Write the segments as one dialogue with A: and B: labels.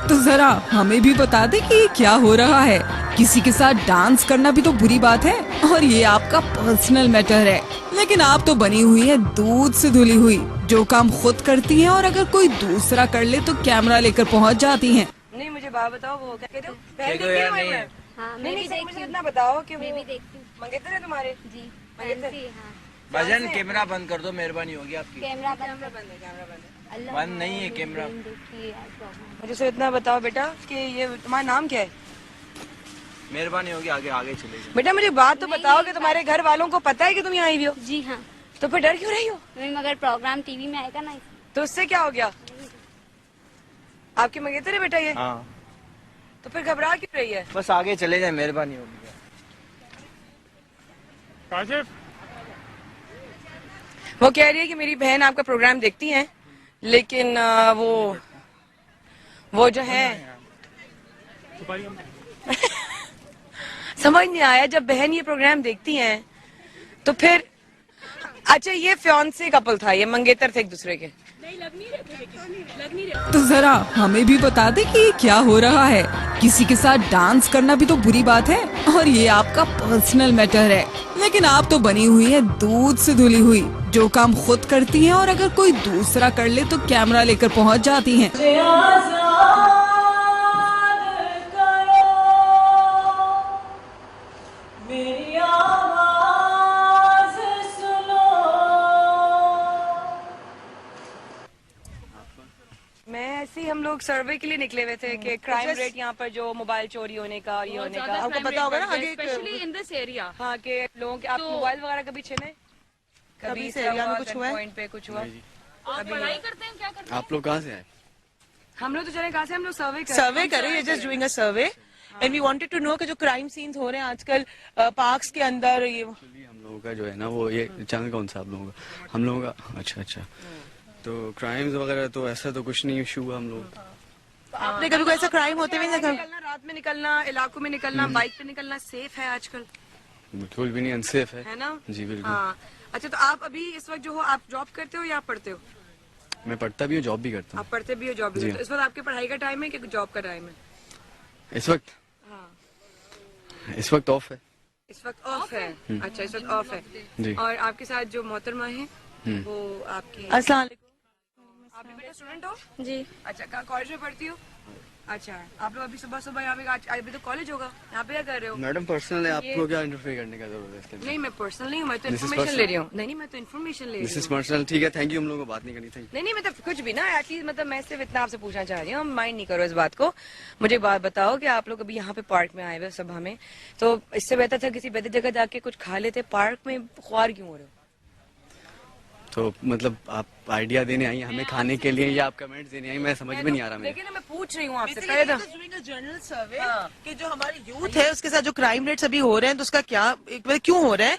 A: तो जरा हमें भी बता दे कि ये क्या हो रहा है। किसी के साथ डांस करना भी तो बुरी बात है और ये आपका पर्सनल मैटर है। लेकिन आप तो बनी हुई है दूध से धुली हुई, जो काम खुद करती हैं और अगर कोई दूसरा कर ले तो कैमरा लेकर पहुंच जाती हैं।
B: नहीं, मुझे बात बताओ, वो क्या कहते हो?
C: कह दो यार, नहीं है।
D: हाँ,
B: नहीं,
D: मैं भी
B: सर, मुझे
D: देखती
B: इतना बताओ कि
D: मैं
B: वो
D: भी देखती हूँ
B: मंगेतर है तुम्हारे?
D: जी।
B: मंगेतर?
D: फैंसी, हाँ।
C: भजन कैमरा बंद कर दो, मेहरबानी होगी आपकी।
D: कैमरा
B: कैमरा बंद है, कैमरा बंद है।
D: अल्लाह
C: बंद नहीं है कैमरा।
D: देखिए यार प्रॉब्लम।
B: मुझे सिर्फ इतना बताओ बेटा कि ये तुम्हारा नाम क्या है?
C: मेहरबानी होगी, आगे आगे चले जाओ।
B: बेटा मुझे बात तो बताओ कि तुम्हारे घर वालों को पता है कि तुम यहाँ आई हुई हो?
D: जी हाँ।
B: तो फिर डर क्यों रही हो?
D: मैं मगर प्रोग्राम टीवी में आएगा ना।
B: तो उससे क्या हो गया? आपकी मंगेतर है बेटा ये?
C: हाँ,
B: तो फिर घबरा क्यों रही है?
C: बस आगे चले जाए, मेहरबानी होगी।
B: वो कह रही है कि मेरी बहन आपका प्रोग्राम देखती है, लेकिन वो जो है समझ नहीं आया। जब बहन ये प्रोग्राम देखती हैं तो फिर अच्छा, ये फियांसे कपल था, ये मंगेतर थे एक दूसरे के।
A: तो जरा हमें भी बता दे कि ये क्या हो रहा है। किसी के साथ डांस करना भी तो बुरी बात है और ये आपका पर्सनल मैटर है। लेकिन आप तो बनी हुई है दूध से धुली हुई, जो काम खुद करती हैं और अगर कोई दूसरा कर ले तो कैमरा लेकर पहुंच जाती हैं।
B: मैं ऐसे ही, हम लोग सर्वे के लिए निकले हुए थे कि क्राइम रेट यहाँ पर जो मोबाइल चोरी होने का और ये होने का, आपको पता होगा ना आगे
E: स्पेशली इन दिस एरिया।
B: हाँ, के लोगों के आप मोबाइल वगैरह कभी छीने? कभी इस एरिया में कुछ हुआ है? पॉइंट पे कुछ हुआ?
E: आप पढ़ाई करते हैं, क्या करते हैं?
F: आप लोग कहाँ से आए?
B: हम लोग तो चले कहाँ से, हम लोग
G: सर्वे कर रहे हैं, just doing a survey and we wanted to know कि जो क्राइम सीन्स हो रहे हैं आजकल पार्क्स के अंदर, ये
F: Actually, हम लोगों का जो है ना, वो ये चैनल कौन सा आप लोगों का? हम लोगों का, अच्छा। तो क्राइम्स वगैरह तो ऐसा तो कुछ नहीं इशू हुआ हम लोग।
G: आपने कभी कोई ऐसा क्राइम होते हुए देखा?
B: निकलना, रात में निकलना, इलाकों में निकलना, बाइक पे निकलना सेफ है आजकल?
F: बिल्कुल भी नहीं, अनसेफ
B: है ना?
F: जी बिल्कुल।
B: हाँ। अच्छा, तो आप अभी इस वक्त जो हो, आप जॉब करते हो या आप पढ़ते हो?
F: मैं पढ़ता भी हूँ, जॉब भी करता
B: आप पढ़ते भी हो, जॉब भी
F: जी
B: करते हो। इस वक्त आपकी पढ़ाई का टाइम है कि जॉब का टाइम है?
F: हूँ। इस वक्त ऑफ है।
B: इस वक्त ऑफ है। अच्छा, इस वक्त ऑफ है
F: जी।
B: और आपके साथ जो मोहतरमा है वो आपकी?
G: अस्सलाम वालेकुम।
B: आप भी बेटा स्टूडेंट हो?
D: जी।
B: अच्छा, कहाँ कॉलेज में पढ़ती हो? अच्छा, आप लोग अभी सुबह सुबह यहाँ पे, अभी तो कॉलेज होगा, यहाँ पे क्या कर रहे हो?
F: मैडम पर्सनल है, आपको क्या इंटरफेयर करने का जरूरत है इसके लिए?
B: नहीं, मैं पर्सनल नहीं हूँ, मैं तो
F: This is
B: इन्फॉर्मेशन
F: personal.
B: ले रही हूँ। नहीं, मैं तो इन्फॉर्मेशन ले
F: दिस
B: रही
F: इज
B: हूँ।
F: पर्सनल, ठीक है, थैंक यू, हम लोगों को बात नहीं करनी, थैंक
B: नहीं, मतलब कुछ भी ना, एटलीस्ट मतलब मैं सिर्फ इतना आपसे पूछना चाह रही हूँ, माइंड नहीं करो इस बात को। मुझे एक बात बताओ कि आप लोग अभी यहाँ पे पार्क में आए हुए सभा में, तो इससे बेहतर था किसी बेहतर जगह जाके कुछ खा लेते। पार्क में ख्वार क्यों हो रहे हो?
F: तो मतलब आप आइडिया देने आई हैं हमें खाने के लिए या आप कमेंट्स देने आई, मैं समझ में नहीं आ रहा मेरे।
B: लेकिन मैं पूछ रही हूँ आपसे
G: Basically,
B: पहले तो।
G: it is doing a general survey कि जो हमारी यूथ है उसके साथ जो क्राइम रेट्स अभी हो रहे हैं, तो उसका क्या, एक बार क्यों हो रहा है?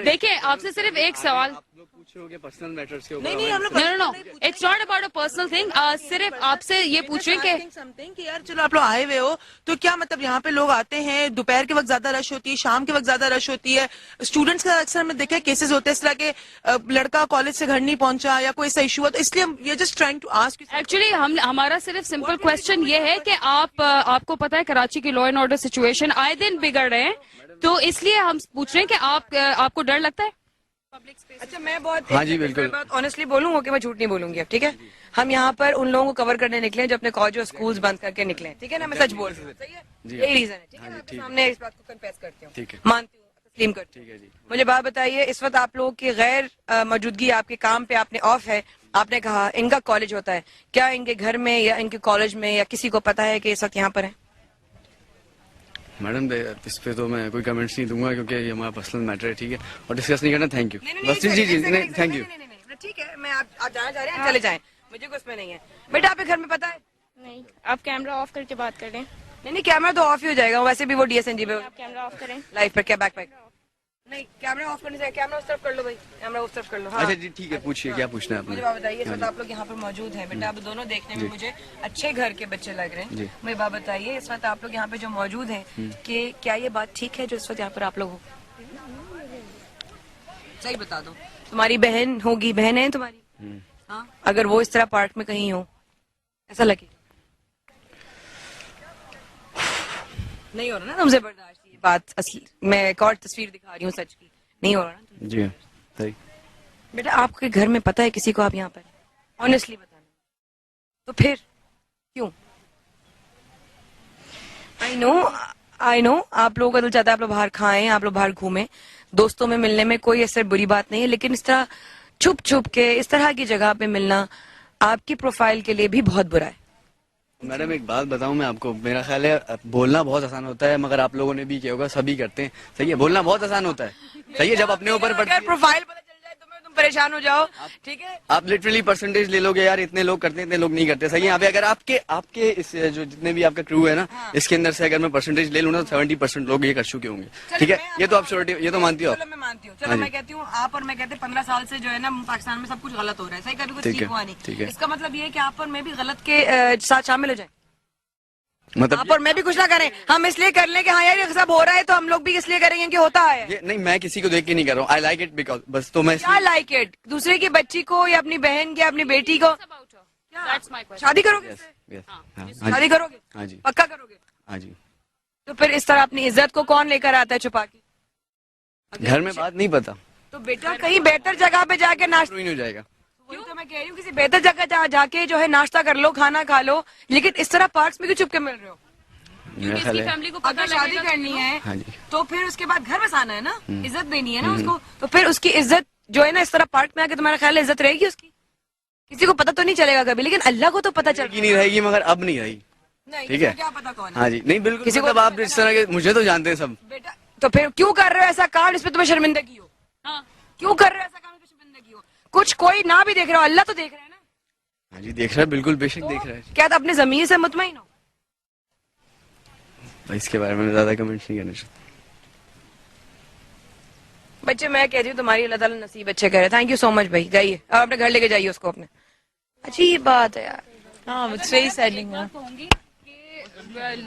E: देखिए, आपसे सिर्फ एक सवाल।
F: आप लोग पूछ रहे हो कि पर्सनल मैटर्स के ऊपर
G: नहीं, हम लोग
E: no, it's not about a personal thing. सिर्फ आपसे ये पूछे कि
G: समथिंग कि यार चलो आप लोग आए हुए हो, तो क्या मतलब यहाँ पे लोग आते हैं, दोपहर के वक्त ज्यादा रश होती है, शाम के वक्त ज्यादा रश होती है, स्टूडेंट्स का अक्सर हमने देखा केसेस होते हैं इस तरह के, लड़का कॉलेज से घर नहीं पहुंचा या कोई ऐसा इशू हुआ, तो इसलिए we are just trying to ask.
E: Actually हमारा सिर्फ सिंपल क्वेश्चन ये है कि आपको पता है कराची की लॉ एंड ऑर्डर सिचुएशन आए दिन बिगड़ रहे हैं, तो इसलिए हम पूछ रहे हैं कि आपको डर लगता है?
B: अच्छा, मैं बहुत,
F: हाँ जी, बिल्कुल।
B: मैं बहुत ऑनेस्टली बोलूंगा कि मैं झूठ नहीं बोलूंगी अब, ठीक है? हम यहाँ पर उन लोगों को कवर करने निकले हैं जो अपने कॉलेज और स्कूल्स बंद करके निकले हैं, ठीक है ना? मैं सच बोल रही हूँ, सही है? यही रीजन है, ठीक है? मैं आपके सामने इस बात को कन्फेस करती हूँ,
F: ठीक है।
B: मानती हूँ, तस्लीम करती हूँ।
F: ठीक है जी।
B: मुझे बात बताइए, इस वक्त आप लोगों की गैर मौजूदगी, आपके काम पे आपने ऑफ है, आपने कहा इनका कॉलेज होता है, क्या इनके घर में या इनके कॉलेज में या किसी को पता है कि इस वक्त यहाँ पर है?
F: मैडम इस पे तो मैं कोई कमेंट्स नहीं दूंगा क्योंकि ये हमारा पर्सनल मैटर है, ठीक है, और डिस्कस नहीं करना। थैंक यू, बस जी, थैंक यू।
B: ठीक है, मैं आप जाना चाह रहे हैं, चले जाएं, मुझे कुछ में नहीं है। बेटा आपके घर में पता है?
D: नहीं, आप कैमरा ऑफ करके बात कर रहे हैं।
B: नहीं, कैमरा तो ऑफ ही हो जाएगा, वैसे भी वो डीएसएनजी पे
D: आप कैमरा ऑफ करें।
B: लाइव पर क्या बैक नहीं, कैमरा ऑफ करने से, कैमरा उस तरफ कर लो भाई, कैमरा उस तरफ कर लो। हाँ।
F: अच्छा जी, ठीक है, पूछिए क्या पूछना है
B: मुझे
F: आपने?
B: बात बताइए, इस वक्त आप लोग यहाँ पर मौजूद हैं, बेटा आप दोनों देखने में मुझे अच्छे घर के बच्चे लग रहे हैं। मुझे बात बताइए, इस वक्त आप लोग यहाँ पे जो मौजूद हैं, कि क्या ये बात ठीक है जो इस वक्त यहाँ पर आप लोग हो? सही बता दो, तुम्हारी बहन होगी, बहन है तुम्हारी? हाँ, अगर वो इस तरह पार्क में कहीं हो, ऐसा लगे? नहीं हो रहा ना तुमसे बर्दाश्त, ये बात असली, मैं एक और तस्वीर दिखा रही हूँ सच की, नहीं हो रहा ना।
F: जी सही।
B: बेटा आपके घर में पता है किसी को आप यहाँ पर, ऑनेस्टली बताना, तो फिर क्यों? आई नो आप लोगों का दिल चाहता है आप लोग बाहर खाएं, आप लोग बाहर घूमें, दोस्तों में मिलने में कोई ऐसे बुरी बात नहीं है, लेकिन इस तरह छुप छुप के इस तरह की जगह पे मिलना आपकी प्रोफाइल के लिए भी बहुत बुरा है।
F: मैडम एक बात बताऊं मैं आपको, मेरा ख्याल है बोलना बहुत आसान होता है, मगर आप लोगों ने भी किया होगा, सभी करते हैं, सही है, बोलना बहुत आसान होता है, सही है, जब अपने ऊपर पड़ती है।
B: प्रोफाइल पता चल जाए तुम्हें, तुम परेशान हो जाओ, ठीक है।
F: आप लिटरली परसेंटेज ले लोगे यार, इतने लोग करते हैं, इतने लोग नहीं करते, सही है। यहाँ पे अगर आपके इस जो जितने भी आपका क्रू है ना, इसके अंदर से अगर मैं परसेंटेज ले लूँ ना, तो 70% लोग ये कर चुके होंगे, ठीक है, ये तो आप श्योरिटी, ये तो मानती हो।
B: चलो मैं मानती हूँ, चलो मैं कहती हूँ आप और मैं कहते 15 साल से जो है ना पाकिस्तान में सब कुछ गलत हो रहा है, सही, कभी कुछ ठीक हुआ नहीं, इसका मतलब ये है कि आप और मैं भी गलत के साथ शामिल हो जाए,
F: मतलब
B: आप और मैं भी कुछ ना करें, हम इसलिए कर लें कि हाँ यार ये सब हो रहा है तो हम लोग भी इसलिए करेंगे कि होता है।
F: ये नहीं, मैं किसी को देख के नहीं कर रहा हूँ, आई लाइक इट बिकॉज, बस तो मैं
B: क्या लाइक इट, दूसरे की बच्ची को या अपनी बहन के अपनी बेटी को शादी करोगे, शादी करोगे,
F: हाँ जी,
B: पक्का करोगे,
F: हाँ जी।
B: तो फिर इस तरह अपनी इज्जत को कौन लेकर आता है छुपा के?
F: घर में बात नहीं पता,
B: तो बेटा कहीं बेहतर जगह पे जाके नाश्ता,
F: नहीं हो जाएगा।
B: क्यों तो मैं कह रही हूँ किसी बेहतर जगह जाके जो है नाश्ता कर लो, खाना खा लो, लेकिन इस तरह पार्क्स में क्यों चुप के मिल रहे हो?
F: मेरा ख्याल है
E: फैमिली को पता
B: अगर शादी करनी है
F: हाँ जी,
B: तो फिर उसके बाद घर बसाना है ना, इज्जत देनी है ना उसको, तो फिर उसकी इज्जत जो है ना इस तरह पार्क में आके तुम्हारा ख्याल है इज्जत रहेगी उसकी? किसी को पता तो नहीं चलेगा कभी, लेकिन अल्लाह को तो पता चल
F: नहीं रहेगी, मगर अब नहीं रही, ठीक है,
B: क्या पता कौन है?
F: हाँ जी, नहीं बिल्कुल,
B: किसी को
F: मतलब आप इस तरह के, मुझे तो जानते हैं सब।
B: बेटा तो फिर क्यों कर रहे हो ऐसा काम जिसपे तुम्हें शर्मिंदगी हो?
E: हाँ।
B: क्यों कर रहे हो ऐसा काम जिसपे शर्मिंदगी हो? कुछ कोई ना भी देख रहा हो, अल्लाह तो देख रहा है ना।
F: हाँ जी, देख रहा है, बिल्कुल बेशक देख रहा है।
B: क्या तो अपने ज़मीर से मुतमईन हो?
F: इसके बारे में ज्यादा कमेंट नहीं करना चाहता।
B: बच्चे मैं कह रही हूँ तुम्हारी अल्लाह ताला नसीब अच्छे करे, थैंक यू सो मच भाई, जाइए अब अपने घर लेके जाइए उसको अपने। अजीब बात है यार।
G: हाँ, it's very saddening, हाँ।
E: कहूंगी कि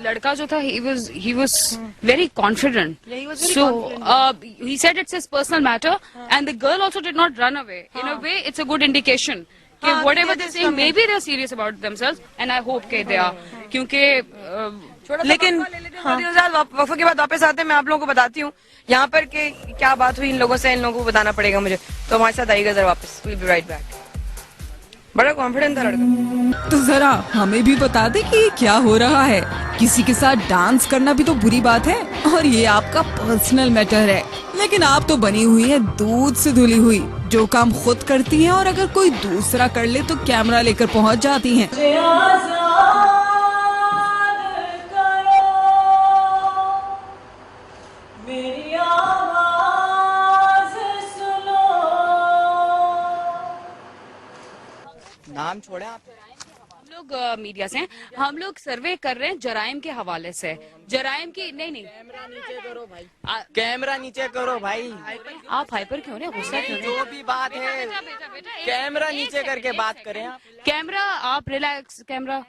E: लड़का जो था he was very confident.
G: Yeah, he was very
E: So he said it's his personal matter, and the girl also did not run away. In a way, it's a good indication. कि whatever they're saying, maybe they're serious about themselves, and I hope कि they are. क्योंकि
B: लेकिन वक्फे के बाद वापस आते हैं, मैं आप लोगों को बताती हूँ यहाँ पर कि क्या बात हुई इन लोगों से, इन लोगों को बताना पड़ेगा मुझे, तो हमारे साथ आइएगा जरा वापस, we'll be right back। बड़ा कॉन्फिडेंट था लड़का।
A: तो जरा हमें भी बता दे कि ये क्या हो रहा है। किसी के साथ डांस करना भी तो बुरी बात है, और ये आपका पर्सनल मैटर है, लेकिन आप तो बनी हुई है दूध से धुली हुई, जो काम खुद करती हैं, और अगर कोई दूसरा कर ले तो कैमरा लेकर पहुंच जाती हैं।
C: नाम छोड़े आप।
E: हम लोग मीडिया से हैं, हम लोग सर्वे कर रहे हैं जराइम के हवाले से, जराइम की नहीं
C: कैमरा नीचे करो भाई, कैमरा नीचे करो भाई।
E: आप हाइपर क्यों नहीं, गुस्सा क्यों नहीं?
C: जो भी बात है कैमरा नीचे करके बात करें आप।
E: कैमरा आप रिलैक्स, कैमरा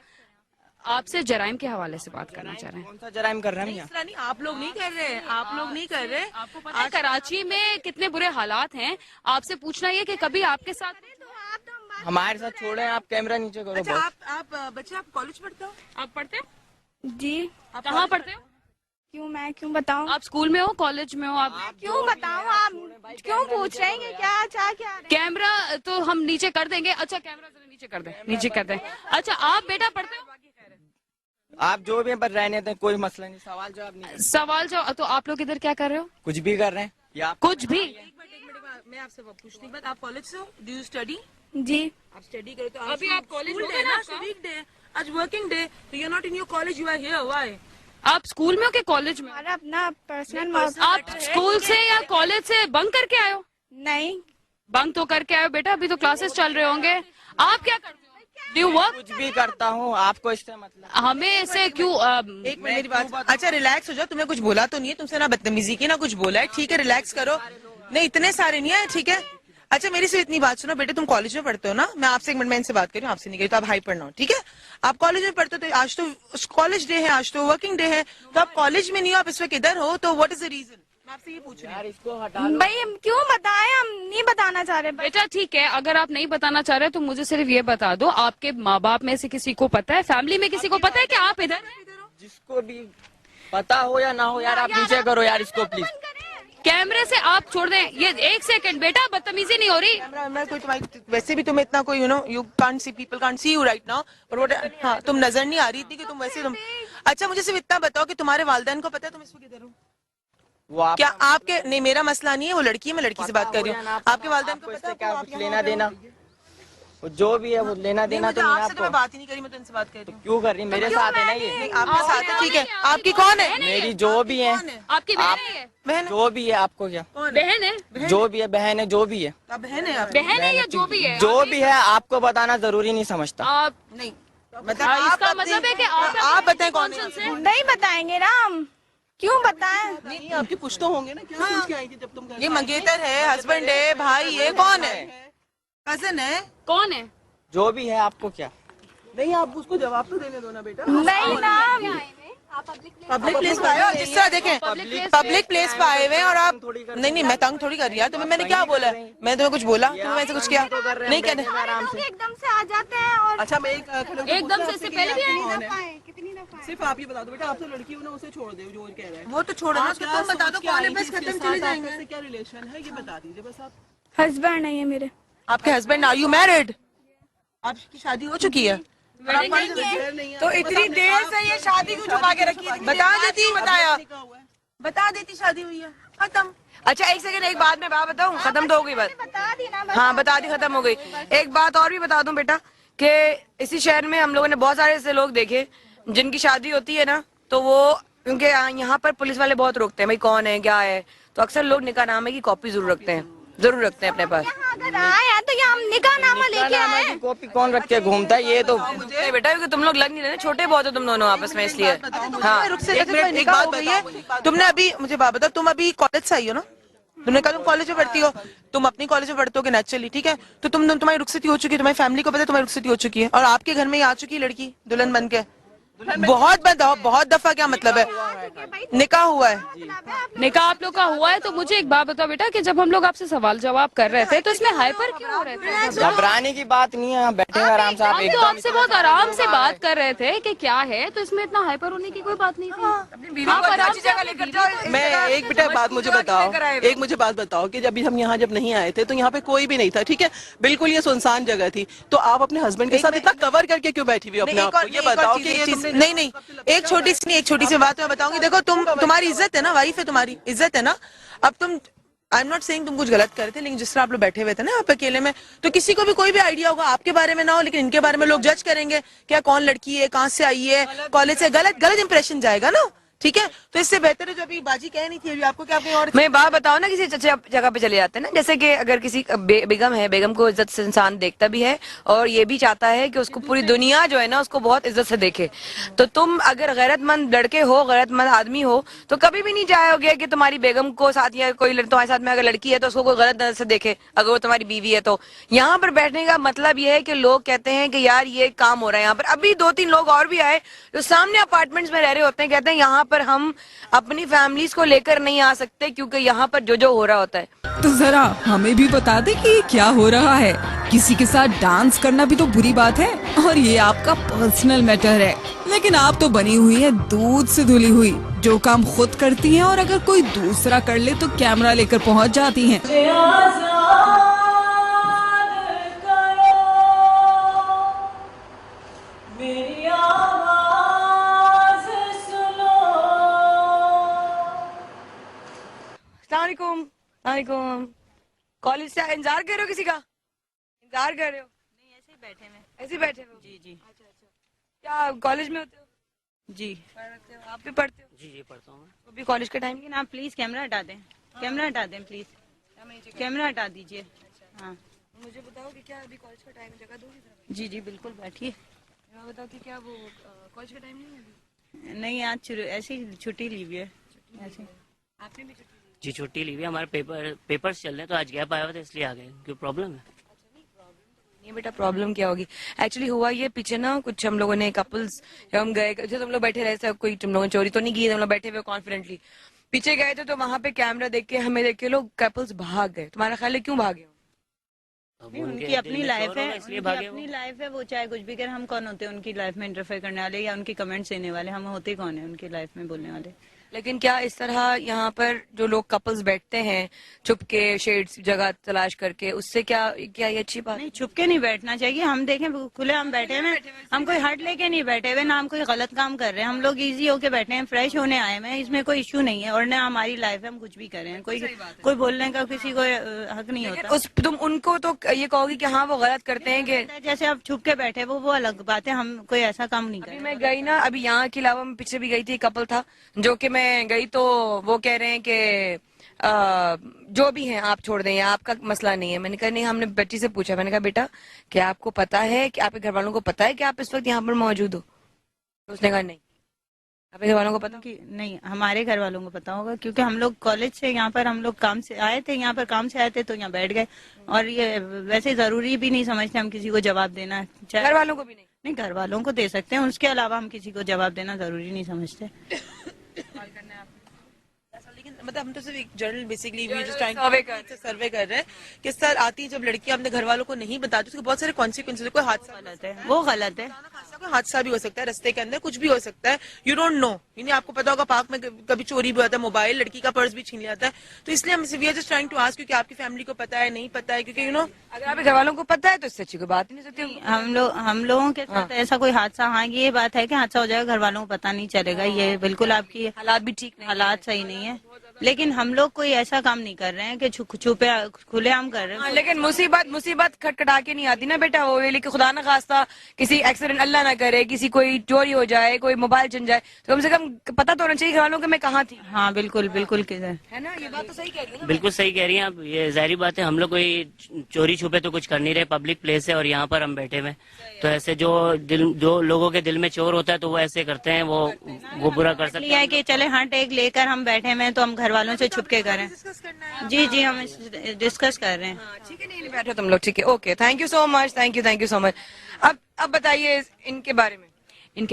E: आपसे जराइम के हवाले से बात करना चाह रहे हैं।
C: कौन सा जराइम कर रहे हैं हम?
G: नहीं, आप लोग नहीं कर रहे, आप लोग नहीं कर रहे।
E: आपको पता है कराची में कितने बुरे हालात हैं, आपसे पूछना ये कि कभी आपके साथ
C: हमारे साथ छोड़े, आप कैमरा नीचे करो।
G: अच्छा, आप बच्चे आप कॉलेज पढ़ते हो?
E: आप पढ़ते हो?
D: जी।
E: आप कहाँ पढ़ते हो?
D: क्यों, मैं क्यों बताऊं?
E: आप स्कूल में हो, कॉलेज में हो? आप
D: क्यों बताऊं? आप क्यों पूछ रहे हैं? क्या
E: कैमरा तो हम नीचे कर देंगे। अच्छा कैमरा जरा नीचे कर दें, नीचे कर दें। अच्छा आप बेटा पढ़ते हो?
C: आप जो भी पर रहने दें, कोई मसला नहीं, सवाल जवाब नहीं।
E: सवाल जवाब। तो आप लोग इधर क्या कर रहे हो?
C: कुछ भी कर रहे हैं या
E: कुछ भी?
G: मैं आपसे पूछती हूँ, आप कॉलेज से हो? Do you study?
D: जी।
G: आप स्टडी करो तो
E: अभी आप कॉलेज
G: में ना, वीक डे, आज वर्किंग डे, तो you are not in your college, you are here, why?
E: आप स्कूल में हो कि कॉलेज में?
D: हमारा अपना पर्सनल
E: आप स्कूल से या कॉलेज से बंक करके आए हो?
D: नहीं।
E: बंक तो करके आए हो बेटा, अभी तो क्लासेस चल रहे होंगे। आप क्या करते हो? Do you work?
C: कुछ भी करता हूँ, आपको इससे मतलब?
E: हमें ऐसे क्यों
G: एक मिनट मेरी बात। अच्छा रिलैक्स हो जाओ, तुम्हें कुछ बोला तो नहीं है, तुमसे ना बदतमीजी की ना कुछ बोला है, ठीक है, रिलैक्स करो। नहीं इतने सारे नहीं है, ठीक है। अच्छा मेरी से इतनी बात सुनो बेटे, तुम कॉलेज में पढ़ते हो ना, मैं आपसे एक मिनट में इनसे बात कर रही हूँ, आपसे नहीं करी, तो आप हाइपर ना हो, ठीक है। आप कॉलेज में पढ़ते हो, तो आज तो कॉलेज डे है, आज तो वर्किंग डे है, तो आप कॉलेज में नहीं हो, आप इस वक्त इधर हो, तो व्हाट इज द रीजन? मैं आपसे ये पूछ रही हूँ।
C: इसको हटा।
D: भाई हम क्यों बताएं, हम नहीं बताना चाह रहे।
E: बेटा ठीक है, अगर आप नहीं बताना चाह रहे तो मुझे सिर्फ ये बता दो, आपके माँ बाप में से किसी को पता है, फैमिली में किसी को पता है कि आप इधर?
C: जिसको भी पता हो या ना हो यार, आप नीचे करो यार इसको प्लीज।
E: कैमरे से आप छोड़ दें, ये 1 सेकंड बेटा, बदतमीजी नहीं हो रही।
G: कैमरा कोई तुम्हारी, वैसे भी तुम्हें इतना कोई you can't see, people can't see you right now, but हाँ तुम नजर नहीं आ रही थी कि तुम वैसे तुम। अच्छा मुझे सिर्फ इतना बताओ कि तुम्हारे वालिदैन को पता है तुम इसको किधर हो?
C: वो आप
G: क्या आपके, नहीं मेरा मसला नहीं है, वो लड़की है, मैं लड़की से बात कर रही हूँ। आपके वालिदैन को पता है
C: क्या
G: आप
C: कुछ
G: यहाँ
C: लेना
G: हो गए?
C: देना, वो जो भी है वो लेना देना
G: मुझे
C: तो नहीं
G: आपसे तो मैं
C: आपको।
G: बात ही नहीं करी, मैं तो इनसे बात कर रही हूँ।
C: क्यों कर रही, मेरे साथ है ना ये,
G: नहीं आपके साथ है, ठीक है। आपकी कौन है?
C: मेरी जो भी है,
E: आपकी बहन है ये?
G: बहन
C: जो भी है, आपको क्या,
E: बहन है,
C: जो भी है, बहन है, जो भी है,
G: आप बहन है आपकी?
E: बहन है या जो भी है?
C: जो भी है आपको बताना जरूरी नहीं समझता।
E: आप
G: नहीं मतलब
E: इसका मतलब है कि
G: आप बताएं कौन है?
D: नहीं बताएंगे ना हम, क्यों बताएं?
H: नहीं आपके कुछ तो होंगे ना, क्या सोच के आई थी जब तुम घर
G: ये मंगेतर है, हस्बैंड है, भाई, ये कौन है? कजन है?
E: कौन है?
C: जो भी है आपको क्या,
H: नहीं आप उसको जवाब तो देने दो ना बेटा।
D: नहीं ना,
G: पब्लिक प्लेस पे आए हो, जिस तरह देखें पब्लिक प्लेस पे आए हुए हैं और आप, नहीं नहीं मैं तंग थोड़ी कर रही यार, तुम्हें मैंने क्या बोला है? मैं तुम्हें कुछ बोला? तुम्हें मैंने कुछ किया? नहीं कहने।
D: लोग एकदम से आ जाते हैं और
H: अच्छा मैं एक खड़े होकर
E: एकदम
H: पूछूं
E: से
H: आपसे
E: इससे
H: कि
E: पहले भी
H: ये
E: आए?
H: कौन है?
D: कितनी दफा
H: सिर्फ आप ये बता दो बेटा, आप तो लड़की हो ना, उसे छोड़ दो जो कह रहा है।
G: वो तो छोड़ो ना,
H: आप
G: तो
H: क्या
G: तुम बता दो
H: सोच के
G: कौन
H: आई
G: है,
H: थी
G: बस
H: इसके
G: खत्म
H: साथ?
G: चले
H: आपका
G: जाएंगे।
H: इससे क्या रिलेशन है ये बता दीजिए बस आप।
D: हस्बैंड है ये मेरे।
G: आपके हस्बैंड, आर यू मैरिड? आपकी शादी हो चुकी है? तो इतनी देर से ये शादी क्यों छुपा के रखी है? बता देती, बताया, बता देती शादी हुई है, खत्म। अच्छा एक सेकंड, एक बात मैं बात बताऊं, खत्म तो हो गई बात।
D: बता दी ना,
B: हाँ बता दी, खत्म हो गई। एक बात और भी बता दूं बेटा कि इसी शहर में हम लोगों ने बहुत सारे ऐसे लोग देखे जिनकी शादी होती है ना, तो वो क्योंकि यहाँ पर पुलिस वाले बहुत रोकते हैं, भाई कौन है क्या है, तो अक्सर लोग निकाहनामे की कॉपी जरूर रखते हैं अपने पास।
D: अगर आए तो यहाँ हम निकाहनामा लेके आए।
C: की कॉपी कौन रख के घूमता है, ये तो
B: नहीं बेटा, क्योंकि तुम लोग लग नहीं रहे, छोटे बहुत हो तुम दोनों आपस में, इसलिए। हाँ
G: रुक से, एक बात बताइए, तुमने अभी मुझे बात बताओ, तुम अभी कॉलेज से आई हो ना? तुमने कहा तुम कॉलेज में पढ़ती हो, तुम अपनी कॉलेज में पढ़ते हो नेचुरली, ठीक है? तो तुम्हारी रुखसती हो चुकी है, तुम्हारी फैमिली को पता है तुम्हारी रुखसती हो चुकी है, और आपके घर में ही आ चुकी है लड़की दुल्हन बन के। बहुत दफा, क्या मतलब है? निकाह हुआ है,
E: निकाह आप लोग का हुआ है। तो मुझे एक बात बताओ बेटा कि जब हम लोग आपसे सवाल जवाब कर रहे थे तो इसमें हाइपर क्यों हो रहे थे?
C: घबराने की बात नहीं है, यहाँ बैठे हैं आराम से, आप
E: हम तो
C: एकदम
E: आपसे बहुत आराम से बात कर रहे थे कि क्या है, तो इसमें इतना हाइपर होने की कोई बात नहीं थी। आप आराम से अपनी बीवी को-
H: मैं एक बेटा बात मुझे बताओ, एक मुझे बात बताओ कि जब हम यहाँ जब नहीं आए थे तो यहाँ पे कोई भी नहीं था, ठीक है? बिल्कुल ये सुनसान जगह थी, तो आप अपने हस्बैंड के साथ इतना कवर करके क्यों बैठी हुई अपने आप को? ये बताओ कि ये तुमने
G: नहीं एक छोटी सी बात मैं बताऊंगी। देखो तुम्हारी इज्जत है ना, वाइफ है, तुम्हारी इज्जत है ना। अब तुम, आई एम नॉट सेइंग तुम कुछ गलत कर रहे थे, लेकिन जिस तरह आप लोग बैठे हुए थे ना आप अकेले में, तो किसी को भी कोई भी आइडिया होगा आपके बारे में ना हो, लेकिन इनके बारे में लोग जज करेंगे, क्या कौन लड़की है, कहाँ से आई है, कॉलेज से, गलत इंप्रेशन जाएगा ना, ठीक है? तो इससे बेहतर है जो अभी बाजी कह नहीं थी, अभी आपको क्या कहीं और।
B: मैं बात बताओ ना, किसी अच्छे जगह पे चले जाते हैं ना, जैसे कि अगर किसी बेगम है, बेगम को इज्जत से इंसान देखता भी है और ये भी चाहता है कि उसको पूरी दुनिया जो है ना उसको बहुत इज्जत से देखे। तो तुम अगर गैरतमंद लड़के हो, गैरतमंद आदमी हो, तो कभी भी नहीं चाहोगे कि तुम्हारी बेगम को साथ या कोई तुम्हारे साथ में अगर लड़की है तो उसको कोई गलत नजर से देखे, अगर वो तुम्हारी बीवी है तो। यहाँ पर बैठने का मतलब ये है कि लोग कहते हैं कि यार ये काम हो रहा है यहाँ पर। अभी 2-3 लोग और भी आए जो सामने अपार्टमेंट्स में रह रहे होते हैं, कहते हैं यहाँ पर हम अपनी फैमिलीज को लेकर नहीं आ सकते क्योंकि यहाँ पर जो हो रहा होता है।
A: तो जरा हमें भी बता दे कि ये क्या हो रहा है। किसी के साथ डांस करना भी तो बुरी बात है और ये आपका पर्सनल मैटर है, लेकिन आप तो बनी हुई है दूध से धुली हुई, जो काम खुद करती हैं और अगर कोई दूसरा कर ले तो कैमरा लेकर पहुंच जाती हैं।
B: अस्सलामुअलैकुम। कॉलेज से इंतजार कर रहे हो, किसी का इंतजार कर रहे हो?
I: नहीं ऐसे ही बैठे हैं।
B: ऐसे ही बैठे हो?
I: जी जी।
B: अच्छा, क्या कॉलेज में होते हो?
I: जी
B: पढ़ते हो? आप भी पढ़ते हो?
I: जी पढ़ता हूँ मैं।
B: तो भी कॉलेज के टाइम
I: लेकिन आप प्लीज कैमरा हटा दें, कैमरा हटा दें प्लीज, कैमरा हटा दीजिए। हाँ
B: मुझे बताओ कि क्या अभी कॉलेज का टाइम, जगह दोगी जरा?
I: जी जी बिल्कुल बैठिए।
B: मैं बताओ कि क्या वो कॉलेज का टाइम नहीं है अभी?
I: नहीं आज ऐसी छुट्टी ली हुई है ऐसे।
B: आपने भी छुट्टी ली?
J: जी छुट्टी ली हुई है, हमारे पेपर्स चल रहे हैं तो आज गैप आया हुआ था इसलिए आ गए। क्यों प्रॉब्लम है?
B: नहीं बेटा, प्रॉब्लम क्या होगी? एक्चुअली हुआ ये, पीछे ना कुछ हम लोगों ने कपल्स, हम गए, जैसे तुम लोग बैठे रहे, सब कोई तुम लोगों ने चोरी तो नहीं की, हम लोग बैठे हुए कॉन्फिडेंटली पीछे गए थे, तो वहां पे कैमरा देख के, हमें देख के लोग कपल्स भाग गए। तुम्हारा ख्याल है क्यों भागे?
J: अब
I: उनकी अपनी लाइफ है,
J: इसलिए
I: उनकी
J: भागे
I: अपनी लाइफ है, वो चाहे कुछ भी करें। हम कौन होते हैं उनकी लाइफ में इंटरफेयर करने वाले या उनकी कमेंट्स देने वाले? हम होते कौन है उनकी लाइफ में बोलने वाले?
B: लेकिन क्या इस तरह यहाँ पर जो लोग कपल्स बैठते हैं चुपके शेड जगह तलाश करके, उससे क्या क्या ये अच्छी बात?
I: नहीं, छुपके नहीं बैठना चाहिए। हम देखें खुले हम बैठे हैं, हम कोई हट लेके नहीं बैठे हुए, ना हम कोई गलत काम कर रहे हैं। हम लोग इजी होके बैठे हैं, फ्रेश होने आए हैं, इसमें कोई इश्यू नहीं है। और ना हमारी लाइफ है, हम कुछ भी करें, कोई बोलने का किसी को हक नहीं होता।
B: तुम उनको तो ये कहोगी कि हाँ वो गलत करते हैं कि
I: जैसे आप छुप के बैठे वो अलग बात है। हम कोई ऐसा काम नहीं
B: अभी
I: करें।
B: मैं गई ना, अभी यहाँ के अलावा मैं पीछे भी गई थी, कपल था जो कि मैं गई तो वो कह रहे हैं कि जो भी हैं आप छोड़ दें, ये आपका मसला नहीं है। मैंने कहा नहीं, हमने बच्ची से पूछा, मैंने कहा बेटा क्या आपको पता है कि आपके घर वालों को पता है कि आप इस वक्त यहाँ पर मौजूद हो? तो उसने कहा नहीं। आपके घर वालों को पता?
I: कि नहीं, हमारे घर वालों को पता होगा क्योंकि हम लोग कॉलेज से यहाँ पर हम लोग काम से आए थे, यहाँ पर काम से आए थे तो यहाँ बैठ गए। और ये वैसे जरूरी भी नहीं समझते हम किसी को जवाब देना।
B: घर वालों को भी
I: नहीं, घर वालों को दे सकते हैं, उसके अलावा हम किसी को जवाब देना जरूरी नहीं समझते।
G: लेकिन मतलब हम तो सिर्फ एक जर्नल बेसिकली सर्वे कर रहे हैं कि सर आती है जब लड़कियां अपने घर वालों को नहीं बताती, उसके बहुत सारे कॉन्सिक्वेंसेस, कोई हादसा
I: गलत है, वो गलत है।
G: कोई हादसा भी हो सकता है, रास्ते के अंदर कुछ भी हो सकता है, यू डोंट नो। यानी आपको पता होगा पार्क में कभी चोरी भी होता है, मोबाइल, लड़की का पर्स भी छीन लिया जाता है। तो इसलिए हम we are just trying to ask, क्योंकि आपकी फैमिली को पता है नहीं पता है, क्योंकि यू नो
B: अगर आपके घर वालों को पता है तो इससे अच्छी कोई बात ही नहीं सकती।
I: हम लोगों के साथ ऐसा कोई हादसा, हाँ ये बात है कि हादसा हो जाएगा, घर वालों को पता नहीं चलेगा, ये बिल्कुल आपकी
B: हालात भी ठीक नहीं,
I: हालात सही नहीं है। लेकिन हम लोग कोई ऐसा काम नहीं कर रहे हैं कि छुपे खुलेआम कर रहे हैं।
B: लेकिन मुसीबत खटखटा के नहीं आती ना बेटा, वो लेकिन खुदा न खास्ता किसी एक्सीडेंट अल्लाह ना करे, किसी कोई चोरी हो जाए, कोई मोबाइल चुन जाए, तो कम से कम पता तो होना चाहिए घर वालों को मैं कहाँ थी।
I: हाँ बिल्कुल बिल्कुल
B: है ना, ये बात तो सही कह रही है।
J: बिल्कुल सही कह रही हैं आप। ये जाहिर बात है, हम लोग कोई चोरी छुपे तो कुछ कर नहीं रहे, पब्लिक प्लेस है और यहाँ पर हम बैठे हुए, तो ऐसे जो लोगों के दिल में चोर होता है तो वो ऐसे करते हैं, वो बुरा कर सकते हैं।
I: कि चले हाँ टेक लेकर हम बैठे हुए तो हम घर वालों से छुपके करें। जी हम डिस्कस कर रहे हैं।
B: ठीक है, नहीं बैठो तुम लोग, ठीक है, okay, thank you so much, thank you so much. अब बताइए इनके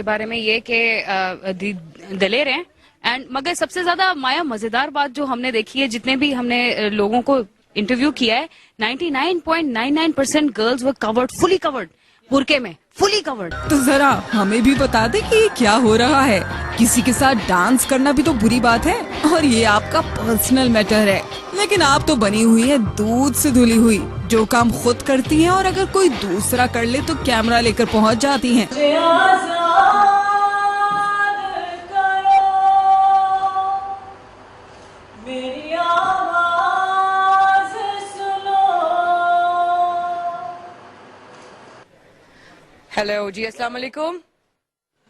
B: बारे में
E: ये कि दलेर हैं एंड मगर सबसे ज्यादा माया मजेदार बात जो हमने देखी है, जितने भी हमने लोगों को इंटरव्यू किया है, 99.99% girls were covered, fully covered, बुरके में फुली कवर्ड।
A: तो जरा हमें भी बता दे कि ये क्या हो रहा है। किसी के साथ डांस करना भी तो बुरी बात है और ये आपका पर्सनल मैटर है, लेकिन आप तो बनी हुई है दूध से धुली हुई, जो काम खुद करती हैं और अगर कोई दूसरा कर ले तो कैमरा लेकर पहुंच जाती हैं।
B: हेलो जी, अस्सलाम वालेकुम।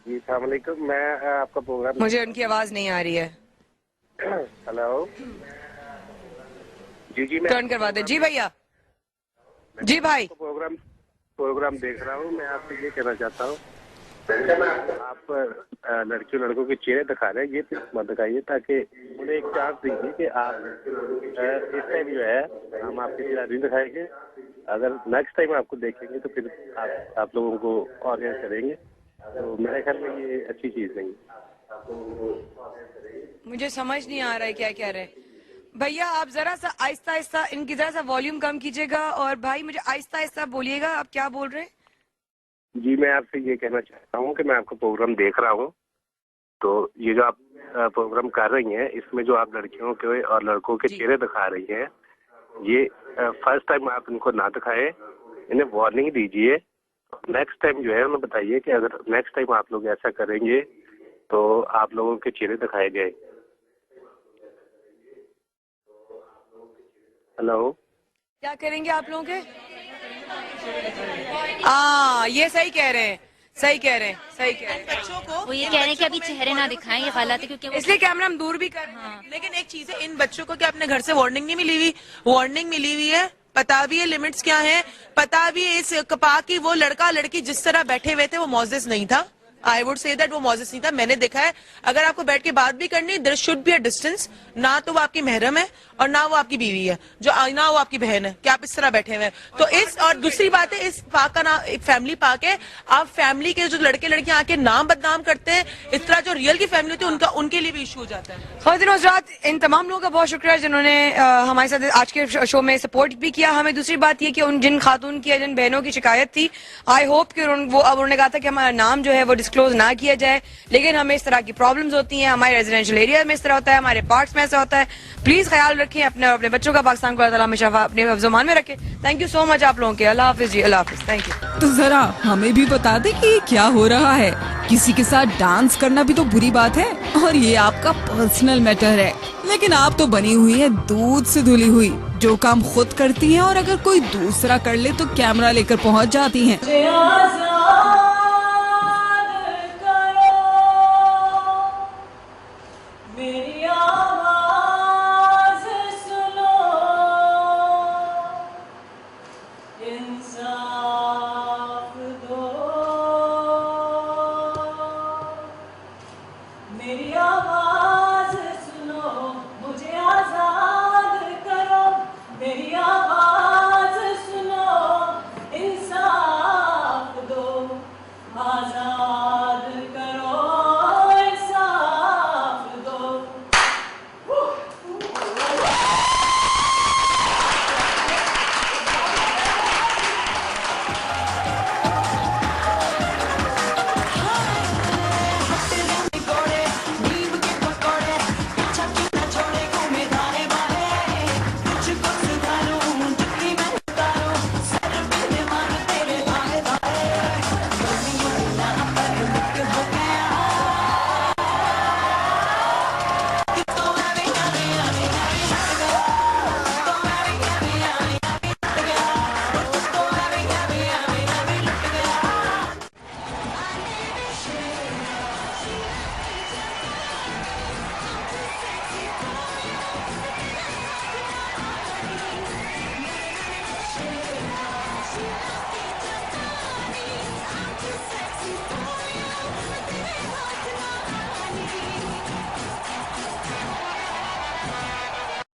K: जी अस्सलाम वालेकुम। मैं आपका प्रोग्राम,
B: मुझे उनकी आवाज नहीं आ रही है।
K: हेलो जी मैं
B: टर्न करवा दे। जी भैया, जी भाई,
K: प्रोग्राम देख रहा हूँ। मैं आपसे ये कहना चाहता हूँ, आप लड़कियों लड़कों के चेहरे दिखा रहे हैं, ये मत दिखाइए, ताकि उन्हें एक चांस दीजिए कि आप इस टाइम जो है हम आपके चेहरा नहीं दिखाएंगे, अगर नेक्स्ट टाइम आपको देखेंगे तो फिर आप लोगों को ऑर्गेनाइज करेंगे। तो मेरे ख्याल में ये अच्छी चीज नहीं है।
B: मुझे समझ नहीं आ रहा है क्या कह रहे हैं भैया। आप जरा सा आहिस्ता आहिस्ता इनकी जरा सा वॉल्यूम कम कीजिएगा, और भाई मुझे आहिस्ता आहिस्ता बोलिएगा, आप क्या बोल रहे हैं?
K: जी मैं आपसे ये कहना चाहता हूँ कि मैं आपका प्रोग्राम देख रहा हूँ, तो ये जो आप प्रोग्राम कर रही हैं, इसमें जो आप लड़कियों के और लड़कों के चेहरे दिखा रही हैं, ये फर्स्ट टाइम आप इनको ना दिखाएं, इन्हें वार्निंग दीजिए। नेक्स्ट टाइम जो है उन्हें बताइए कि अगर नेक्स्ट टाइम आप लोग ऐसा करेंगे तो आप लोगों के चेहरे दिखाए गए। हेलो,
B: क्या करेंगे आप लोगों के? ये सही कह रहे हैं, सही कह रहे हैं।
G: बच्चों को
D: वो ये कह रहे हैं कि अभी चेहरे ना दिखाएं, ये गलत है, क्योंकि
B: इसलिए कैमरा हम दूर भी कर।
G: लेकिन एक चीज है, इन बच्चों को क्या अपने घर से वार्निंग नहीं मिली हुई? वार्निंग मिली हुई है, पता भी है लिमिट्स क्या है, पता भी है इस कपा की वो लड़का लड़की जिस तरह बैठे हुए थे वो मोजेस नहीं था, आई वुड से दैट वो मोजेस नहीं था, मैंने देखा है। अगर आपको बैठ के बात भी करनी, there should be a distance. ना तो वो आपकी महरम है और ना वो आपकी बीवी है, जो ना वो आपकी बहन है कि आप इस तरह बैठे हुए हैं। तो इस और दूसरी बात है, इस पार्क का नाम एक फैमिली पार्क है। आप फैमिली के जो लड़के लड़कियां आके नाम बदनाम करते हैं, इस तरह जो रियल की फैमिली होती है उनके लिए भी इशू हो जाता है।
B: ख़वातीन और हज़रात, इन तमाम लोगों का बहुत शुक्रिया जिन्होंने हमारे साथ आज के शो में सपोर्ट भी किया हमें। दूसरी बात ये कि उन जिन खातून की जिन बहनों की शिकायत थी, आई होप कि वो अब उन्होंने कहा था कि हमारा नाम जो है वो डिस्क्लोज ना किया जाए, लेकिन हमें इस तरह की प्रॉब्लम्स होती हैं, हमारे रेजिडेंशियल एरिया में इस तरह होता है, हमारे पार्क्स में ऐसा होता है। प्लीज ख्याल रखें अपने बच्चों का। पाकिस्तान को अल्लाह ताला हमेशा अपने हिफ्ज़-ओ-मान में रखे। थैंक यू सो मच आप लोगों के। अल्लाह हाफिज जी, अल्लाह हाफिज, थैंक यू।
A: तो जरा हमें भी बता दे कि ये क्या हो रहा है। किसी के साथ डांस करना भी तो बुरी बात है और ये आपका पर्सनल मैटर है, लेकिन आप तो बनी हुई है दूध से धुली हुई, जो काम खुद करती हैं और अगर कोई दूसरा कर ले तो कैमरा लेकर पहुंच जाती हैं।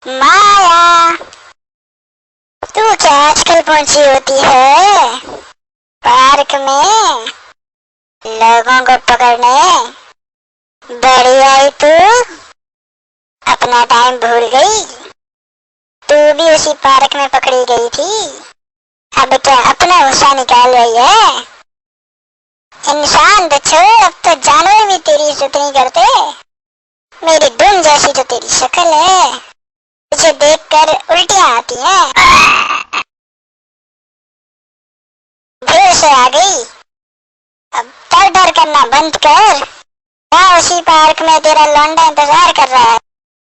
L: माया, तू क्या आजकल पहुंची होती है पार्क में लोगों को पकड़ने? बड़ी आई तू, अपना टाइम भूल गई? तू भी उसी पार्क में पकड़ी गई थी, अब क्या अपना गुस्सा निकाल रही है? इंसान तो छोड़, अब तो जानवर भी तेरी इज्जत नहीं करते। मेरी धुन जैसी तो तेरी शक्ल है, तुझे देखकर उल्टियां आती हैं। फिर से आ गई, अब डर डर करना बंद कर। क्या उसी पार्क में तेरा लौंडा इंतजार कर रहा है?